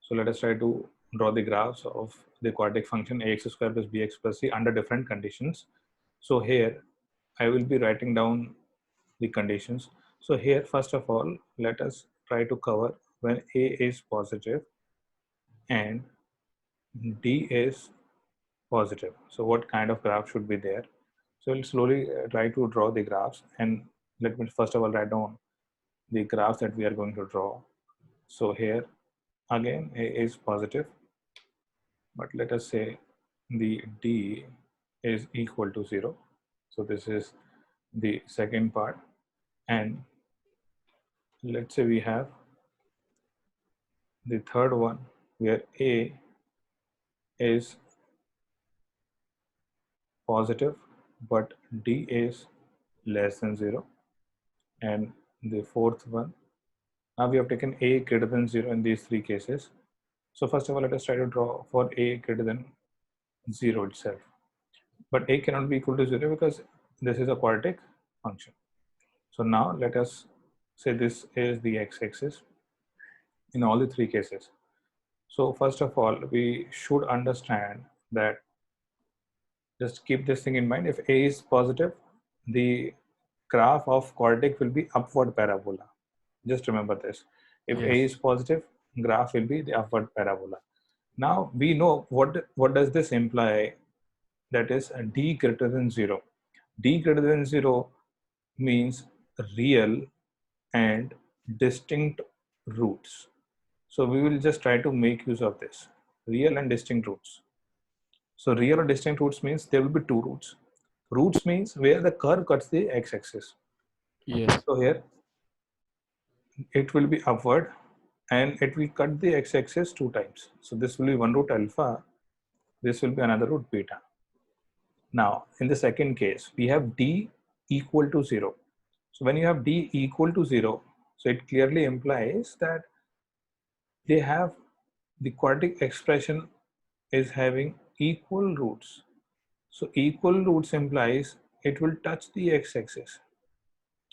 So let us try to draw the graphs of the quadratic function ax square plus bx plus c under different conditions. So here I will be writing down the conditions. So here, first of all, let us try to cover when a is positive and d is positive. So what kind of graph should be there? So we'll slowly try to draw the graphs, and let me first of all write down the graphs that we are going to draw. So here again a is positive, but let us say the d is equal to 0. So this is the second part, and let's say we have the third one where a is positive but d is less than 0, and the fourth one, now we have taken a greater than 0 in these three cases. So first of all, let us try to draw for a greater than 0 itself, but a cannot be equal to 0 because this is a quadratic function. So now let us say this is the x-axis in all the three cases. So first of all, we should understand that, just keep this thing in mind, if a is positive, the graph of quadratic will be upward parabola. Just remember this. If a Yes. is positive, graph will be the upward parabola. Now we know what does this imply, that is d greater than 0. D greater than 0 means real and distinct roots. So we will just try to make use of this, real and distinct roots. So real or distinct roots means there will be two roots. Roots means where the curve cuts the x-axis. Yes. So here it will be upward and it will cut the x-axis two times. So this will be one root alpha, this will be another root beta. Now in the second case, we have d equal to 0. So when you have d equal to 0, so it clearly implies that they have, the quadratic expression is having equal roots. So equal roots implies it will touch the x-axis.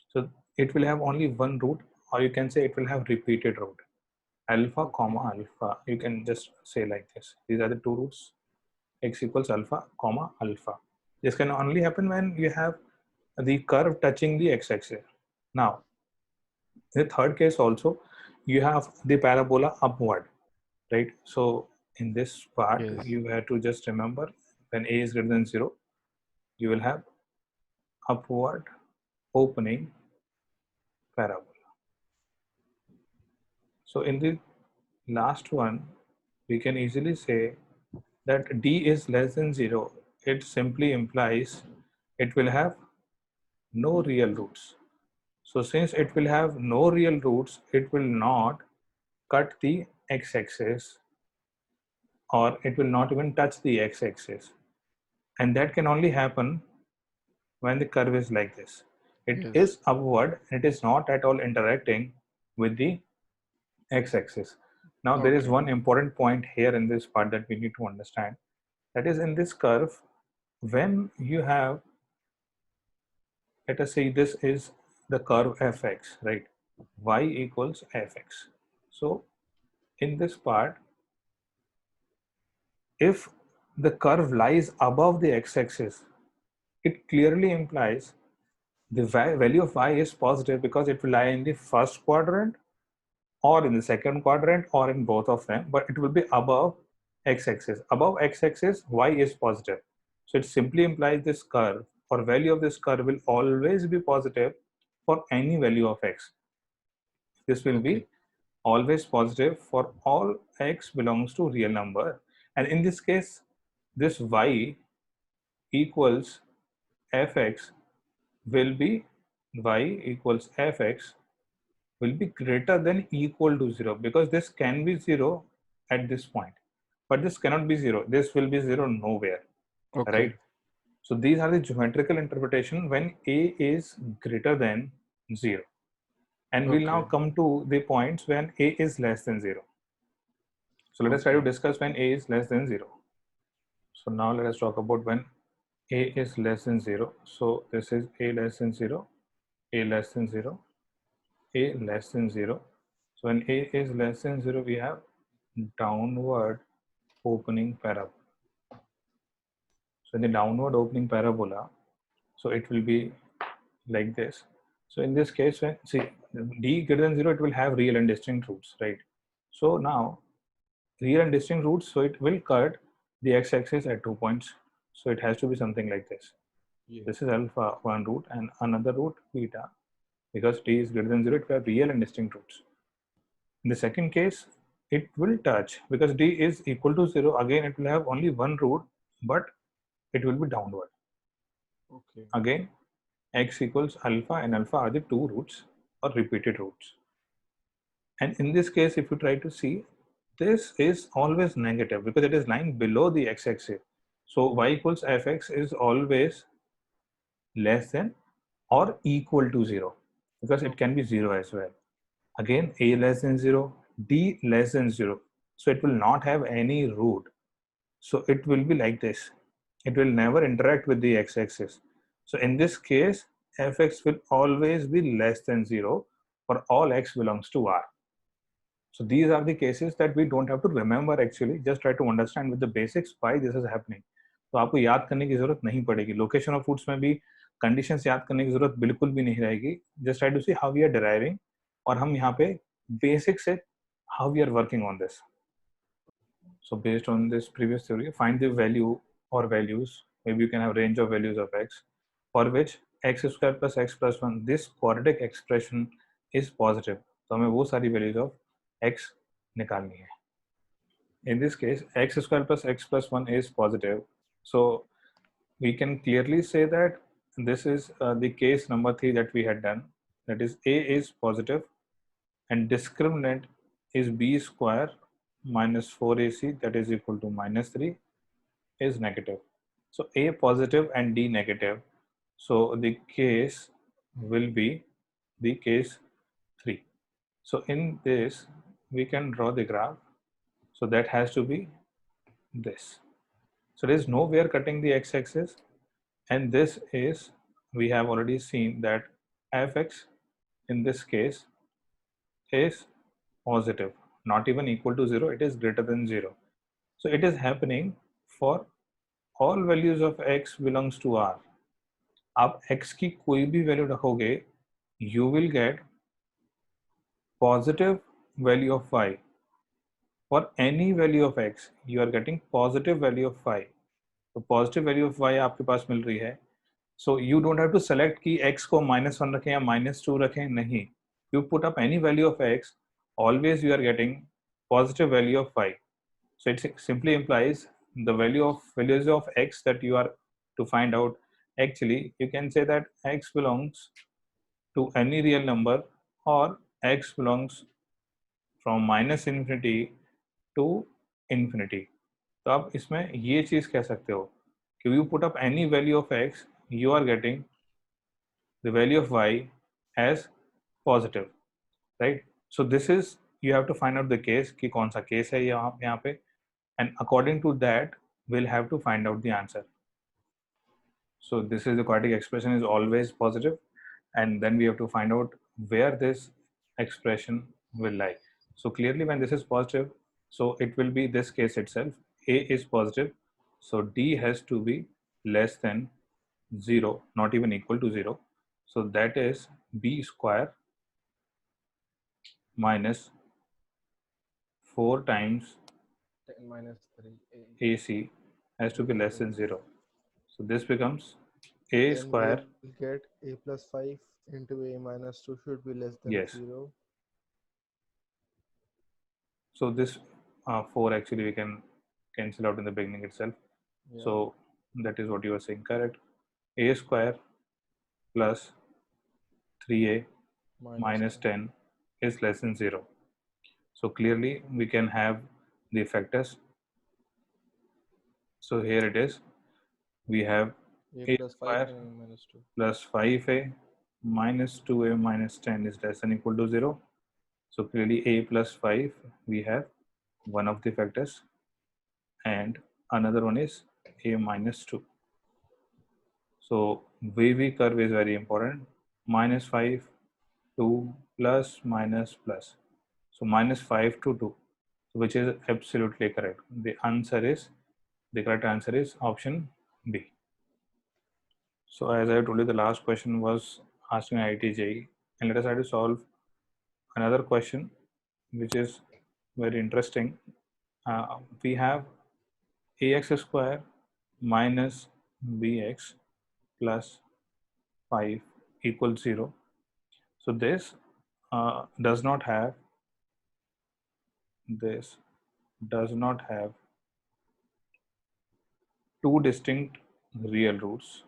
So it will have only one root, or you can say it will have repeated root. Alpha comma alpha, you can just say like this. These are the two roots, x equals alpha comma alpha. This can only happen when you have the curve touching the x-axis. Now, in the third case also, you have the parabola upward, right? So in this part, Yes. you have to just remember when a is greater than 0, you will have upward opening parabola. So in the last one, we can easily say that d is less than 0. It simply implies it will have no real roots. So since it will have no real roots, it will not cut the x-axis, or it will not even touch the x-axis. And that can only happen when the curve is like this. It Yes. is upward, it is not at all interacting with the x-axis. Now there is Okay. one important point here in this part that we need to understand. That is, in this curve, when you have, let us say this is the curve fx, right? Y equals fx. So in this part, if the curve lies above the x-axis, it clearly implies the value of y is positive because it will lie in the first quadrant or in the second quadrant or in both of them, but it will be above x-axis. Above x-axis, y is positive. So it simply implies this curve or value of this curve will always be positive for any value of x. This will Okay. be always positive for all x belongs to real number. And in this case, this y equals fx will be, y equals fx will be greater than equal to 0, because this can be 0 at this point, but this cannot be 0. This will be 0 nowhere, Okay. right? So these are the geometrical interpretation when a is greater than 0. And we'll now Okay. come to the points when a is less than 0. So let us try to Okay. discuss when a is less than 0. So now let us talk about when a is less than 0. So this is a less than 0, a less than 0, a less than 0. So when a is less than 0, we have downward opening parabola. So in the downward opening parabola, so it will be like this. So in this case, when see d greater than 0, it will have real and distinct roots, right? So now real and distinct roots, so it will cut the x-axis at 2 points. So it has to be something like this. Yeah. This is alpha one root and another root beta, because d is greater than 0, it will have real and distinct roots. In the second case, it will touch, because d is equal to 0, again it will have only one root, but it will be downward. Okay. Again, x equals alpha, and alpha are the two roots or repeated roots. And in this case, if you try to see, this is always negative because it is lying below the x-axis. So y equals fx is always less than or equal to 0, because it can be 0 as well. Again, a less than 0, d less than 0. So it will not have any root. So it will be like this. It will never interact with the x-axis. So in this case, fx will always be less than 0 for all x belongs to R. So these are the cases that we don't have to remember actually, just try to understand with the basics why this is happening. तो आपको याद करने की जरूरत नहीं पड़ेगी. Location of foods में भी कंडीशंस याद करने की जरूरत बिल्कुल भी नहीं रहेगी. Just try to see how we are deriving, और हम यहाँ पे बेसिक से how we are working on this. So based on this previous theory, find the value or values, maybe you can have range of values of x, for which x square plus x plus 1, this quadratic expression is positive. तो हमें वो सारी values of x निकालनी है. In this case, x square plus x plus 1 is positive. So we can clearly say that this is the case number 3 that we had done. That is, a is positive and discriminant is b square minus 4ac, that is equal to minus 3, is negative. So a positive and d negative. So the case will be the case 3. So in this, we can draw the graph. So that has to be this. So there is no way cutting the x-axis, and this is, we have already seen that fx in this case is positive, not even equal to 0, it is greater than 0. So it is happening for all values of x belongs to R. आप x की कोई भी value रखोगे, you will get positive value of y. For any value of x, you are getting positive value of y. तो positive value of y आपके पास मिल रही है. So you don't have to select कि x को -1 रखें या -2 रखें, नहीं. You put up any value of x, always you are getting positive value of y. So it simply implies the values of x that you are to find out. Actually, you can say that x belongs to any real number, or x belongs from -infinity to infinity. तो आप इसमें ये चीज कह सकते हो कि you put up any value of x, you are getting the value of y as positive, right? So this is, you have to find out the case कि कौन सा case है यहाँ पे, and according to that we'll have to find out the answer. So this is, the quadratic expression is always positive, and then we have to find out where this expression will lie. So clearly when this is positive, so it will be this case itself. A is positive, so D has to be less than 0, not even equal to 0. So that is B square minus 4 times 10 minus 3 AC has to be less than 0. So this becomes A then square. we will get a plus 5 into a minus 2 should be less than Yes. 0. So this 4 actually we can cancel out in the beginning itself. Yeah. So that is what you are saying, correct. A square plus 3a minus 10 is less than 0. So clearly we can have the factors. So here it is. We have a plus 5 square and a minus 2 plus 5a minus 2a minus 10 is less than equal to 0. So clearly a plus 5, we have one of the factors, and another one is a minus 2. So wavy curve is very important. -5 to plus minus plus. So -5 to 2. which is absolutely correct. The correct answer is option B. So as I told you, the last question was asking IIT and let us try to solve another question, which is very interesting. We have ax square minus bx plus 5 equals 0. So this does not have two distinct real roots.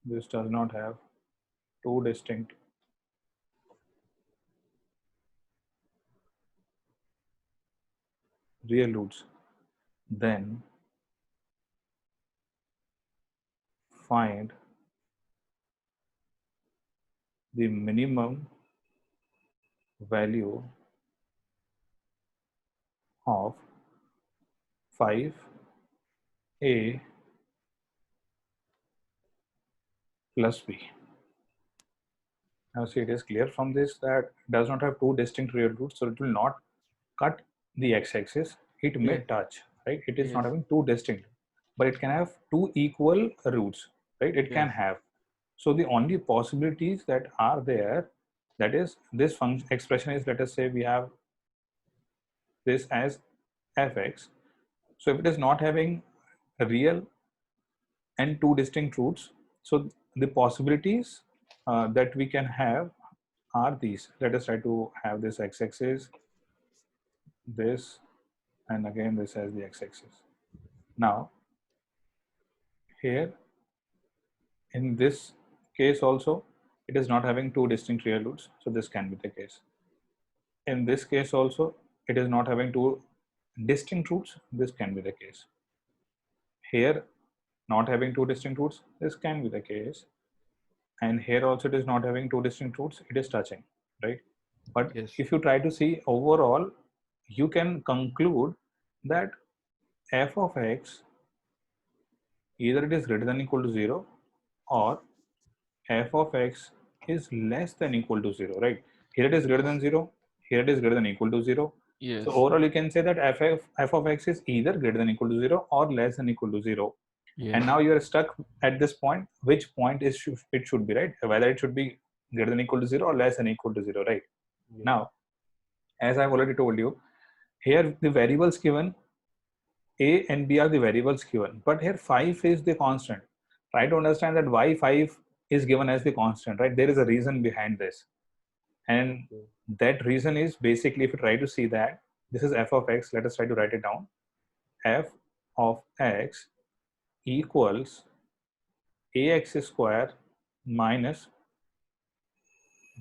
This does not have two distinct real roots. Then find the minimum value of 5a plus b. Now see, it is clear from this that does not have two distinct real roots, so it will not cut the x-axis. It may Yeah. touch, right? It is not Yes. having two distinct, but it can have two equal roots, right? It can Yes. have. So the only possibilities that are there, that is this function expression is, let us say we have this as fx. So if it is not having a real and two distinct roots, so the possibilities that we can have are these. Let us try to have this x-axis, this, and again this as the x-axis. Now here in this case also it is not having two distinct real roots, so this can be the case. In this case also it is not having two distinct roots, this can be the case. Here not having two distinct roots, this can be the case. And here also it is not having two distinct roots, it is touching, right? But Yes. if you try to see overall, you can conclude that f of x, either it is greater than equal to 0 or f of x is less than equal to 0, right? Here it is greater than 0, here it is greater than equal to 0. Yes. So overall you can say that f of x is either greater than equal to 0 or less than equal to 0. Yes. And now you are stuck at this point, which point is it should be, right? Whether it should be greater than equal to 0 or less than equal to 0, right? Yes. Now, as I've already told you, here the variables given, a and b are the variables given, but here 5 is the constant. Try to understand that why 5 is given as the constant, right? There is a reason behind this. And Okay. that reason is basically, if you try to see that, this is f of x, let us try to write it down. F of x equals ax square minus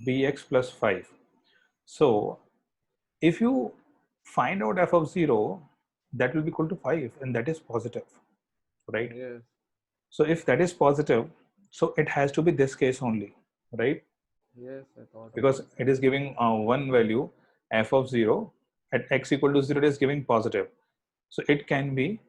bx plus 5. So if you find out f of 0, that will be equal to 5, and that is positive, right? Yes. So if that is positive, so it has to be this case only, right? Yes, I thought Because about it is giving one value, f of 0 at x equal to 0, it is giving positive. So it can be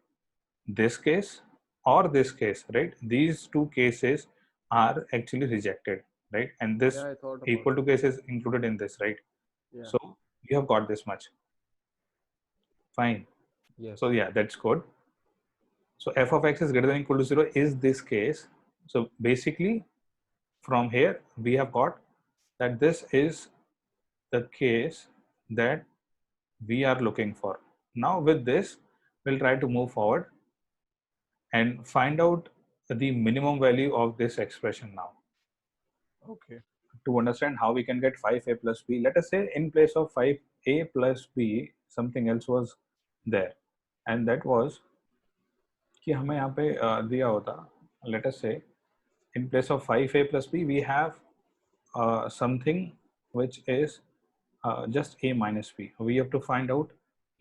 this case or this case, right? These two cases are actually rejected, right? And this Yeah, I thought about equal to it. case is included in this, right? Yeah. So you have got this much. Fine. Yes. So yeah, that's good. So f of x is greater than equal to 0 is this case. So basically from here we have got that this is the case that we are looking for. Now with this, we'll try to move forward and find out the minimum value of this expression now. Okay. To understand how we can get 5a plus b, let us say in place of 5a plus b, something else was there. And that was कि हमें यहाँ पे दिया होता, let us say in place of 5a plus b, we have something which is just a minus b. We have to find out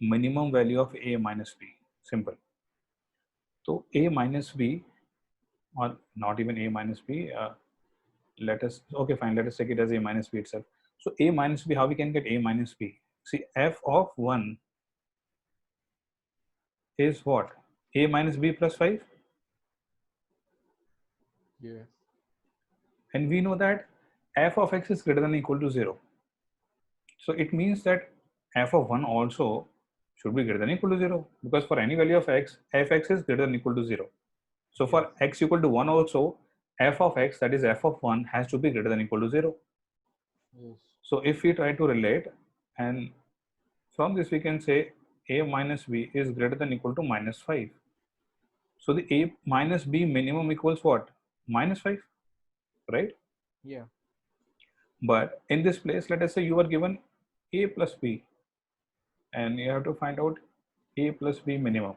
minimum value of a minus b. Simple. So a minus b, or not even a minus b, let us, okay fine, let us take it as a minus b itself. So a minus b, how we can get a minus b? See, f of 1 is what? A minus b plus 5. Yes. And we know that f of x is greater than or equal to 0. So it means that f of 1 also should be greater than equal to 0, because for any value of x, f(x) is greater than equal to 0. So for x equal to 1 also, f of x, that is f of 1, has to be greater than equal to 0. Yes. So if we try to relate, and from this we can say a minus b is greater than equal to minus 5. So the a minus b minimum equals what? Minus 5, right? Yeah. But in this place, let us say you are given a plus b, and you have to find out a plus b minimum.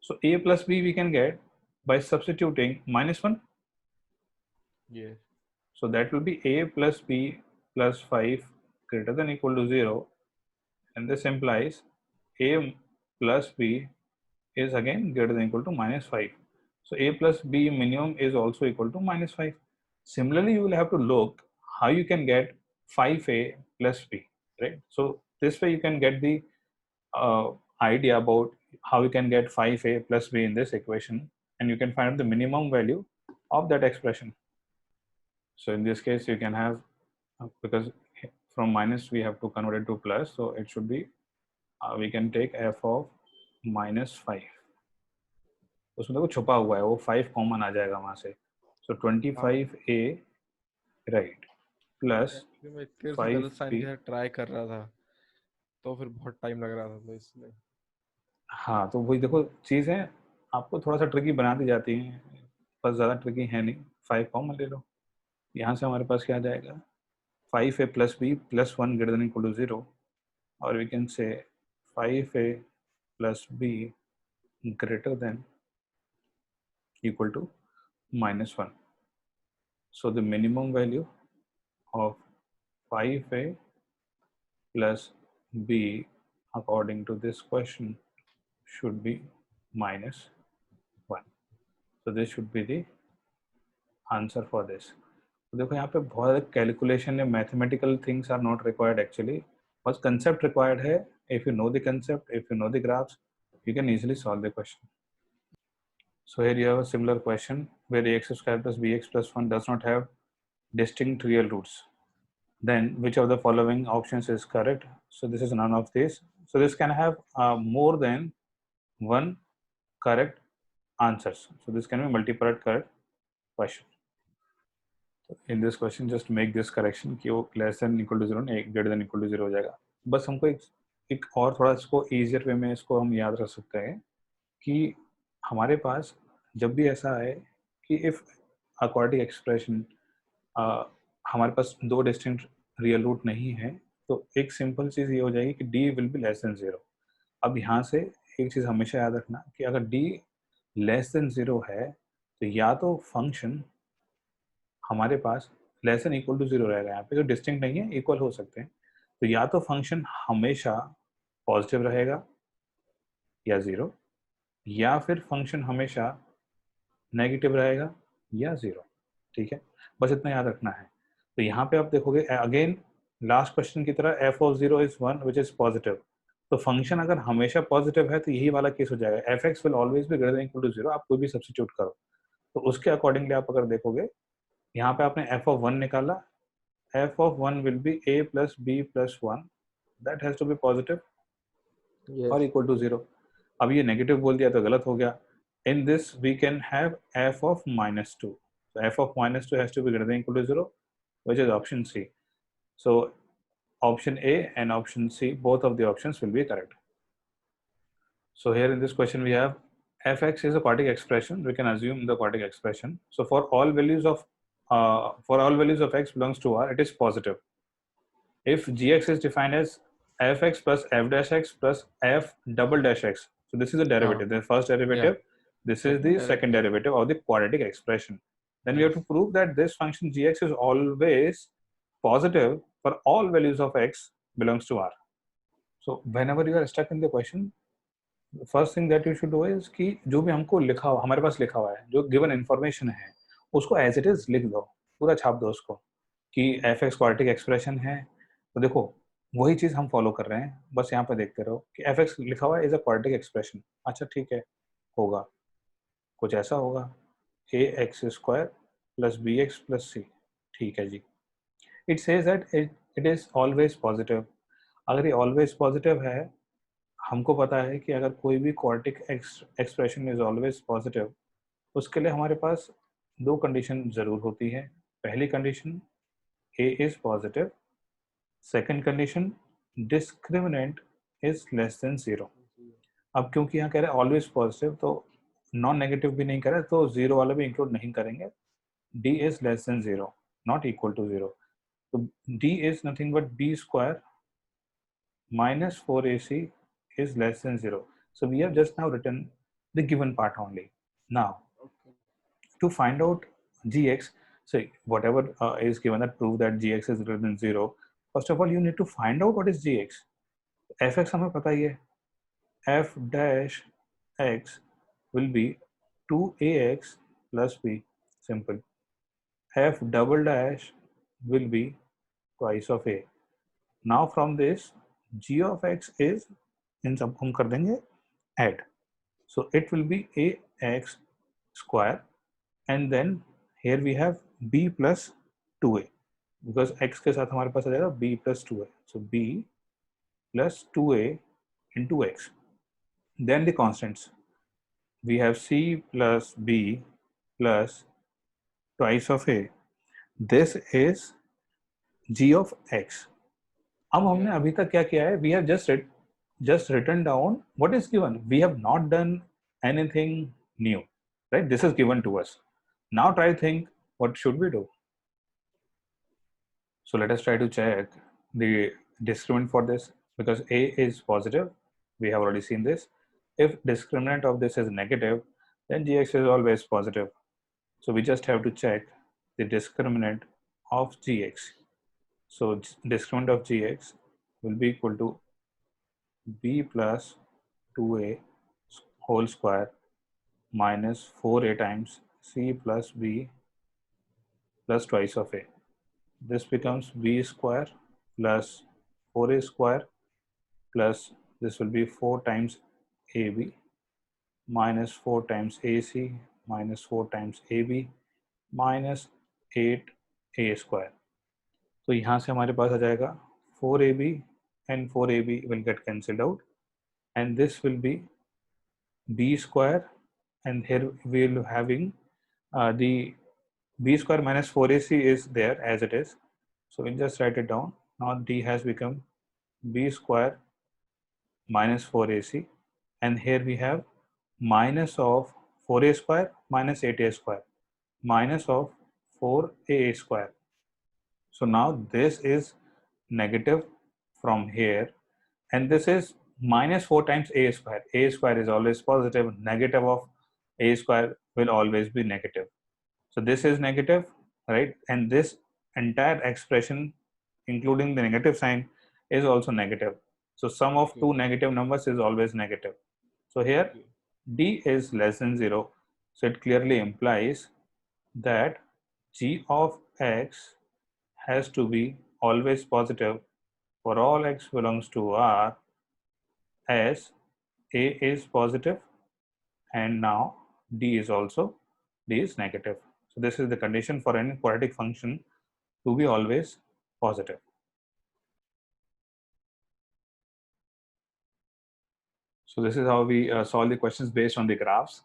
So a plus b we can get by substituting minus 1. Yes. So that will be a plus b plus 5 greater than equal to 0, and this implies a plus b is again greater than equal to minus 5. So a plus b minimum is also equal to minus 5. Similarly, you will have to look how you can get 5a plus b, right? So this way you can get the idea about how you can get 5a plus b in this equation, and you can find out the minimum value of that expression. So in this case, you can have, because from minus we have to convert it to plus, so it should be, we can take f of minus 5. उसमें देखो छुपा हुआ है, वो 5 common आ जाएगा वहां से. So 25a, right, plus actually मैं तेरे से गलत साइन 5b. के साथ ट्राई कर रहा था, तो फिर बहुत टाइम लग रहा था, तो इसलिए. हाँ, तो वही देखो चीज़ है, आपको थोड़ा सा ट्रिकी बना दी जाती है, बस ज़्यादा ट्रिकी है नहीं. 5 कॉमन ले लो, यहाँ से हमारे पास क्या आ जाएगा? 5a plus b plus 1 greater than equal to 0, or we can say 5a plus b greater than equal to minus 1. So the minimum value of 5a plus b according to this question should be minus 1. So this should be the answer for this. तो देखो यहाँ पे बहुत calculation या mathematical things are not required actually, बस concept required है. If you know the concept, if you know the graphs, you can easily solve the question. So here you have a similar question where ax square plus bx plus 1 does not have distinct real roots. Then which of the following options is correct? So this is none of these. So this can have more than one correct answers. So this can be multiple correct question. In this question just make this correction कि वो less than equal to 0 नहीं greater than equal to 0 हो जाएगा. बस हमको एक और थोड़ा इसको easier way में इसको हम याद रख सकते हैं कि हमारे पास जब भी ऐसा है कि इफ अ क्वाड्रेटिक एक्सप्रेशन हमारे पास दो डिस्टिंक्ट रियल रूट नहीं है, तो एक सिंपल चीज़ ये हो जाएगी कि d will be less than 0. अब यहाँ से एक चीज़ हमेशा याद रखना कि अगर d लेस देन 0 है, तो या तो फंक्शन हमारे पास लेस देन इक्वल टू 0 रहेगा. यहाँ पे जो डिस्टिंक्ट नहीं है इक्वल हो सकते हैं, तो या तो फंक्शन हमेशा पॉजिटिव रहेगा या 0, या फिर फंक्शन हमेशा नेगेटिव रहेगा या 0. ठीक है, बस इतना याद रखना है. तो यहाँ पे आप देखोगे अगेन लास्ट क्वेश्चन की तरह f of 0 is 1 which is positive. तो फंक्शन अगर हमेशा पॉजिटिव है तो यही वाला केस हो जाएगा, fx will always be greater than equal to 0. आप कोई भी सब्स्टिट्यूट करो तो उसके अकॉर्डिंगली आप अगर देखोगे, यहाँ पे आपने f of 1 निकाला, f of 1 will be a plus b plus 1, that has to be positive Yes. or equal to 0. अब ये नेगेटिव बोल दिया तो गलत हो गया. In this we can have f of minus 2. So f of minus 2 has to be greater than equal to 0, which is option C. So option A and option C, both of the options will be correct. So here in this question we have fx is a quadratic expression. We can assume the quadratic expression. So for all values of x belongs to R, it is positive. If gx is defined as fx plus f dash x plus f double dash x, so this is the derivative, the first derivative. This is the second derivative of the quadratic expression. Then we have to prove that this function gx is always positive for all values of x belongs to R. So whenever you are stuck in the question, the first thing that you should do is कि जो भी हमको लिखा हुआ हमारे पास लिखा हुआ है, जो given information है, उसको as it is लिख दो, पूरा छाप दो उसको कि f(x) क्वाड्रेटिक एक्सप्रेशन है. तो देखो वही चीज़ हम फॉलो कर रहे हैं, बस यहाँ पे देखते रहो कि f(x) लिखा हुआ है इज अ क्वाड्रेटिक एक्सप्रेशन. अच्छा ठीक है, होगा कुछ ऐसा होगा ax square plus bx plus c. ठीक है जी. It says that it is always positive. अगर ये ऑलवेज पॉजिटिव है हमको पता है कि अगर कोई भी quadratic expression is always positive, उसके लिए हमारे पास दो कंडीशन जरूर होती है. पहली condition a is positive, second condition discriminant is less than 0. अब क्योंकि यहाँ कह रहे हैं ऑलवेज पॉजिटिव, तो नॉन नेगेटिव भी नहीं करे तो जीरो वाला भी इंक्लूड नहीं करेंगे. d is less than 0, not equal to 0. So d is nothing but b square minus 4ac is less than 0. So we have just now written the given part only. Now Okay. to find out gx, so whatever is given that prove that gx is greater than 0, first of all you need to find out what is gx. fx हमें पता ही है, f dash x will be 2ax plus b, simple. f double dash will be twice of a. Now from this g of x is, इन सब हम कर देंगे add, so it will be ax square, and then here we have b plus 2a, because x के साथ हमारे पास आ जाएगा b plus 2a, so b plus 2a into x. Then the constants, we have c plus b plus twice of a. This is g of x. अब हमने अभी तक क्या किया है, we have just written down what is given. We have not done anything new, right? This is given to us. Now try to think what should we do. So let us try to check the discriminant for this, because a is positive, we have already seen this. If discriminant of this is negative, then gx is always positive. So we just have to check the discriminant of gx. So discriminant of gx will be equal to b plus 2a whole square minus 4a times c plus b plus twice of a. This becomes b square plus 4a square plus this will be 4 times ab minus 4 times ac minus 4 times ab minus 8a square. तो यहाँ से हमारे पास आ जाएगा 4ab and 4ab will get cancelled out, and this will be b square, and here we will having the b square minus 4ac is there as it is, so we'll just write it down. Now d has become b square minus 4ac, and here we have minus of 4a square minus 8a square minus of 4a square. So now this is negative from here, and this is minus 4 times a square. A square is always positive, negative of a square will always be negative. So this is negative, right? And this entire expression, including the negative sign, is also negative. So sum of two negative numbers is always negative. So here d is less than 0. So it clearly implies that g of x has to be always positive for all x belongs to R, as a is positive and now d is negative. So this is the condition for any quadratic function to be always positive. So this is how we solve the questions based on the graphs.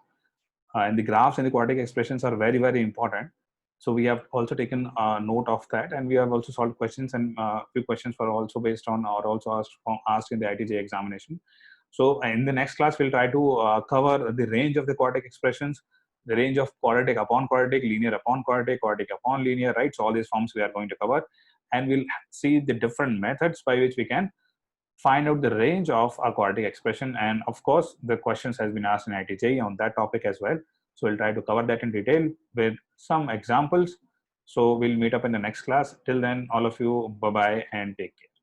And the graphs and the quadratic expressions are very, very important. So we have also taken note of that, and we have also solved questions, and few questions were also based on or also asked in the ITJ examination. So in the next class, we'll try to cover the range of the quadratic expressions, the range of quadratic upon quadratic, linear upon quadratic, quadratic upon linear, right? So all these forms we are going to cover, and we'll see the different methods by which we can find out the range of a quadratic expression. And of course, the questions has been asked in ITJ on that topic as well. So we'll try to cover that in detail with some examples. So we'll meet up in the next class. Till then, all of you, bye-bye and take care.